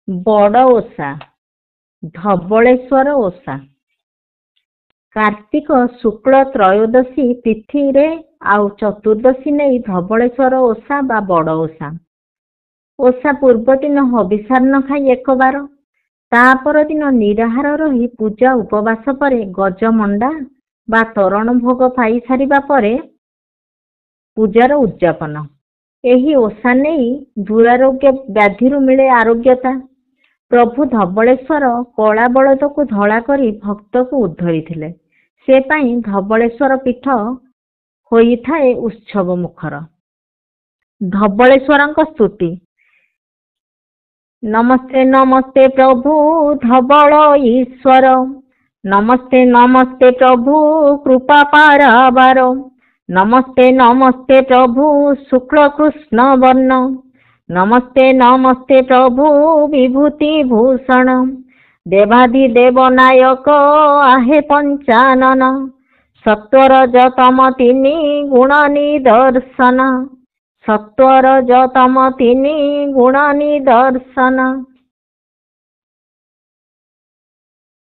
ବଡ଼ ଓଷା ଧବଳେଶ୍ୱର ଓଷା। କାର୍ତ୍ତିକ ଶୁକ୍ଳ ତ୍ରୟୋଦଶୀ ତିଥିରେ ଆଉ ଚତୁର୍ଦଶୀ ନେଇ ଧବଳେଶ୍ୱର ଓଷା ବା ବଡ଼ ଓଷା। ଓଷା ପୂର୍ବ ଦିନ ହବିଷାନ୍ନ ଖାଇ ଏକବାର, ତା ପରଦିନ ନିରାହାର ରହି ପୂଜା ଉପବାସ ପରେ ଗଜମଣ୍ଡା ବା ତୋରଣ ଭୋଗ ପାଇସାରିବା ପରେ ପୂଜାର ଉଦ୍ଯାପନ। ଏହି ଓଷା ନେଇ ଦୁରାରୋଗ୍ୟ ବ୍ୟାଧିରୁ ମିଳେ ଆରୋଗ୍ୟତା। ପ୍ରଭୁ ଧବଳେଶ୍ୱର କଳା ବଳଦକୁ ଧଳା କରି ଭକ୍ତକୁ ଉଦ୍ଧରିଥିଲେ। ସେ ପାଇଁ ଧବଳେଶ୍ୱର ପୀଠ ହୋଇଥାଏ ଉତ୍ସବ ମୁଖର। ଧବଳେଶ୍ୱରଙ୍କ ସ୍ତୁତି। ନମସ୍ତେ ନମସ୍ତେ ପ୍ରଭୁ ଧବଳ ଈଶ୍ୱର, ନମସ୍ତେ ନମସ୍ତେ ପ୍ରଭୁ କୃପା ପାରାବାର, ନମସ୍ତେ ନମସ୍ତେ ପ୍ରଭୁ ଶୁକ୍ଳ କୃଷ୍ଣ ବର୍ଣ୍ଣ, ନମସ୍ତେ ନମସ୍ତେ ପ୍ରଭୁ ବିଭୂତି ଭୂଷଣ, ଦେବାଧିଦେବ ନାୟକ आहे ପଞ୍ଚାନନ, ସତ୍ୱରଜତମ ତିନି ଗୁଣ ନିଦର୍ଶନ, ସତ୍ୱରଜତମ ତିନି ଗୁଣ ନିଦର୍ଶନ।